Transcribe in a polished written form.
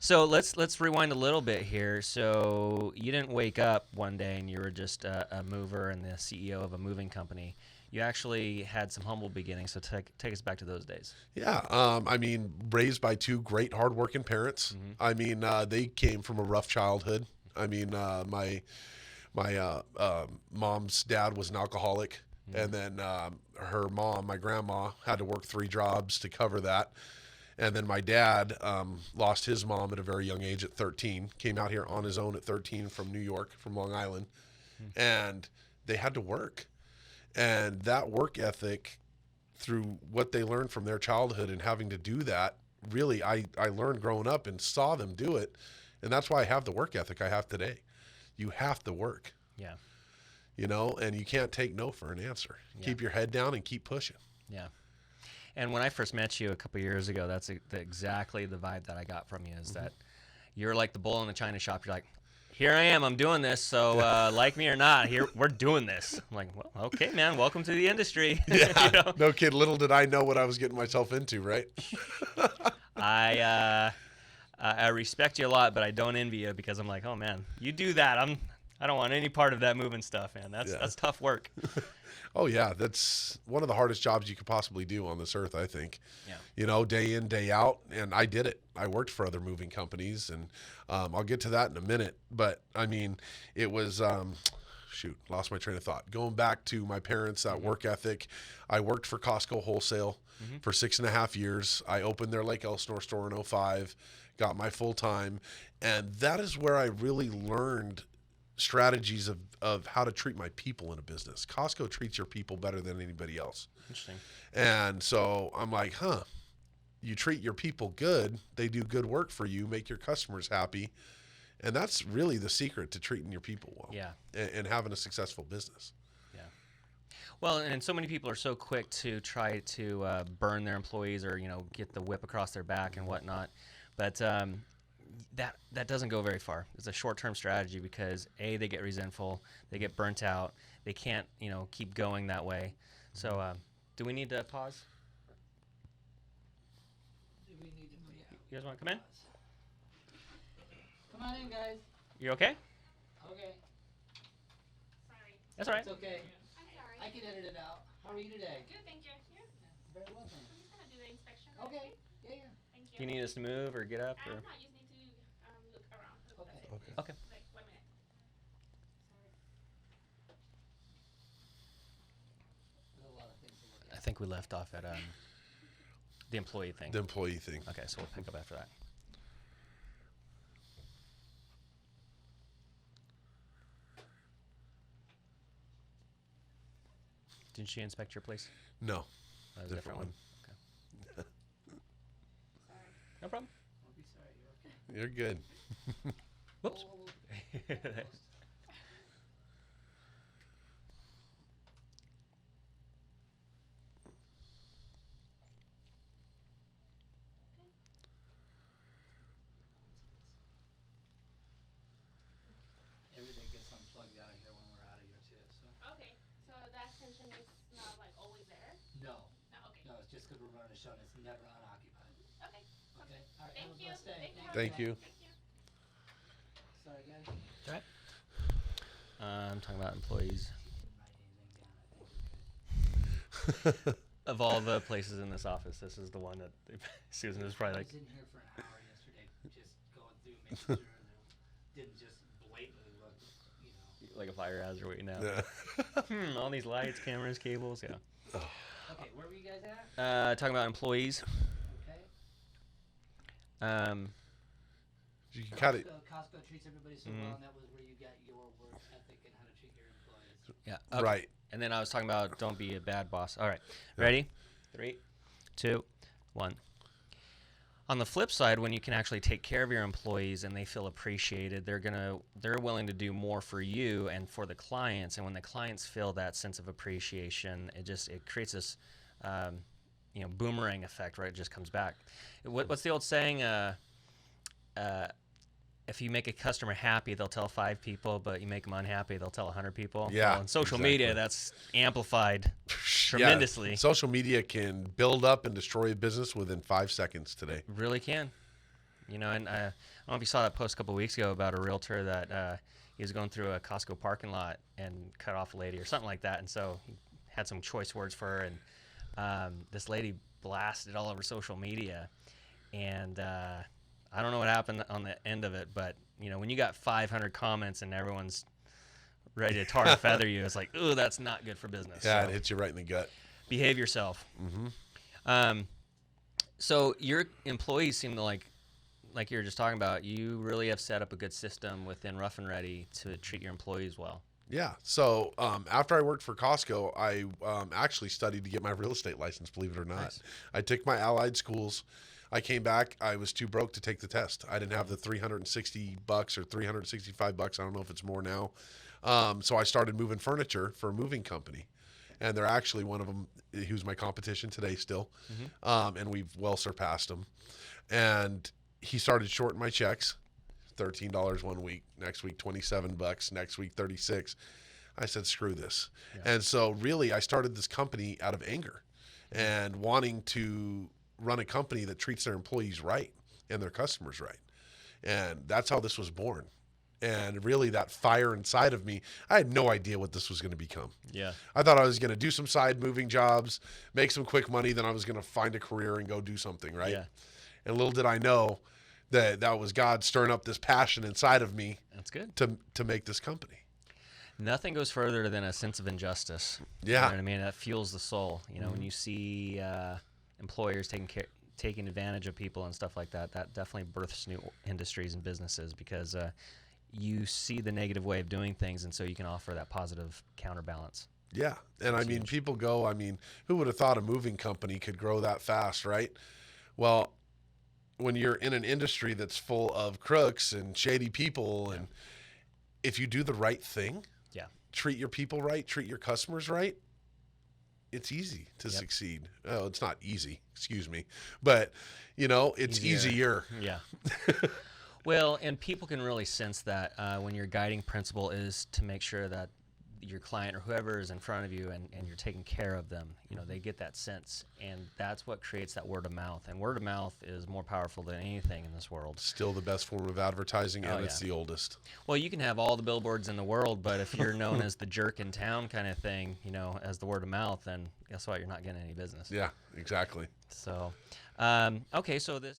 So let's rewind a little bit here. So you didn't wake up one day and you were just a mover and the CEO of a moving company. You actually had some humble beginnings. So take us back to those days. Yeah, I mean, raised by two great, hardworking parents. I mean, they came from a rough childhood. I mean, my mom's dad was an alcoholic, and then her mom, my grandma, had to work 3 jobs to cover that. And then my dad lost his mom at a very young age at 13. Came out here on his own at 13 from New York, from Long Island, and they had to work. And that work ethic, through what they learned from their childhood and having to do that, really, I learned growing up and saw them do it. And that's why I have the work ethic I have today. You have to work. Yeah. You know, and you can't take no for an answer. Yeah. Keep your head down and keep pushing. Yeah. And when I first met you a couple of years ago, that's exactly the vibe that I got from you, is that you're like the bull in the china shop. You're like, here I am, I'm doing this. So like me or not, here we're doing this. I'm like, well, okay, man, welcome to the industry. Yeah, You know? no kid. Little did I know what I was getting myself into, right? I respect you a lot, but I don't envy you, because I'm like, oh man, you do that. I don't want any part of that moving stuff, man. That's tough work. Oh yeah, that's one of the hardest jobs you could possibly do on this earth, I think. Yeah. You know, day in, day out, and I did it. I worked for other moving companies, and I'll get to that in a minute. But I mean, it was lost my train of thought. Going back to my parents, that work ethic. I worked for Costco wholesale for 6.5 years. I opened their Lake Elsinore store in 2005, got my full time, and that is where I really learned strategies of how to treat my people in a business. Costco treats your people better than anybody else. Interesting. And so I'm like, you treat your people good, they do good work for you, make your customers happy. And that's really the secret to treating your people well. Yeah. And having a successful business. Yeah. Well, and so many people are so quick to try to burn their employees, or get the whip across their back and whatnot, but that doesn't go very far. It's a short-term strategy, because they get resentful, they get burnt out, they can't keep going that way. So do we need to pause? Do we need to? Yeah. You guys want to come in? Come on in, guys. You okay? Okay. Sorry. That's all right. It's okay. I'm sorry. I can edit it out. How are you today? Good, thank you. You? Very well, thanks. I'm just gonna do the inspection. Okay. Yeah. Thank Do you need us to move or get up? I'm Or? not. You just need to look around. Okay. Okay. Okay. Like 1 minute. There's a lot of things to look I at. think we left off at the employee thing. The employee thing. Okay, so we'll pick up after that. Didn't she inspect your place? No. That was a different one. Okay. Sorry. No problem. Don't be sorry. You're okay. You're good. Whoops. Whoa. Everything gets unplugged out of here when we're out of here too. So Okay. So that tension is not like always there. no, No. Okay. no, it's just because we're running a show and it's never unoccupied. Okay. Okay. All right. Thank have a you. blessed day. Thank you. Thank you. Sorry, guys. All right. I'm talking about employees. Didn't write anything down. I think we're good. Of all the places in this office, this is the one that Susan was probably I like, was in here for an hour yesterday, just going through, making sure they didn't just blatantly look, like a fire hazard waiting out. Yeah. All these lights, cameras, cables, yeah. Okay, where were you guys at? Talking about employees. Okay. You can kind of. Costco treats everybody so well, and that was where you got your work ethic and how to treat your employees. Yeah. Okay. Right. And then I was talking about don't be a bad boss. All right. Ready? 3, 2, 1. On the flip side, when you can actually take care of your employees and they feel appreciated, they're willing to do more for you and for the clients. And when the clients feel that sense of appreciation, it creates this boomerang effect, right? It just comes back. What's the old saying? If you make a customer happy, they'll tell 5 people, but you make them unhappy, they'll tell 100 people. Yeah, Well, on social exactly. media, that's amplified Yeah, tremendously. social media can build up and destroy a business within 5 seconds today. Really can. You know, and I don't know if you saw that post a couple weeks ago about a realtor that he was going through a Costco parking lot and cut off a lady or something like that, and so he had some choice words for her, and this lady blasted all over social media, and I don't know what happened on the end of it, but you know, when you got 500 comments and everyone's ready to tar and feather you, it's like, ooh, that's not good for business. Yeah, So it hits you right in the gut. behave yourself. So your employees seem to like you were just talking about, you really have set up a good system within Rough and Ready to treat your employees well. Yeah. So after I worked for Costco, I actually studied to get my real estate license, believe it or not. Nice. I took my allied schools. I came back. I was too broke to take the test. I didn't have the $360 or $365. I don't know if it's more now. So I started moving furniture for a moving company. And they're actually one of them who's my competition today still. And we've well surpassed them. And he started shorting my checks. $13 one week, next week $27, next week 36. I said, screw this. Yeah. And so really I started this company out of anger and wanting to run a company that treats their employees right and their customers right. And that's how this was born. And really that fire inside of me, I had no idea what this was going to become. Yeah. I thought I was going to do some side moving jobs, make some quick money, then I was going to find a career and go do something, right? Yeah. And little did I know that was God stirring up this passion inside of me. That's good. To make this company. Nothing goes further than a sense of injustice. Yeah. You know what I mean? That fuels the soul. You know, when you see employers taking advantage of people and stuff like that, that definitely births new industries and businesses, because you see the negative way of doing things, and so you can offer that positive counterbalance. Yeah. And I mean, people go, who would have thought a moving company could grow that fast, right? Well, when you're in an industry that's full of crooks and shady people, and if you do the right thing, treat your people right, treat your customers right, it's easy to succeed. Oh, it's not easy, excuse me, but you know, it's easier. Yeah. Well, and people can really sense that when your guiding principle is to make sure that your client or whoever is in front of you and you're taking care of them, you know, they get that sense, and that's what creates that word of mouth. And word of mouth is more powerful than anything in this world. Still the best form of advertising, and it's the oldest. Well, you can have all the billboards in the world, but if you're known as the jerk in town kind of thing, you know, as the word of mouth, then guess what? You're not getting any business. Yeah, exactly. So, okay, so this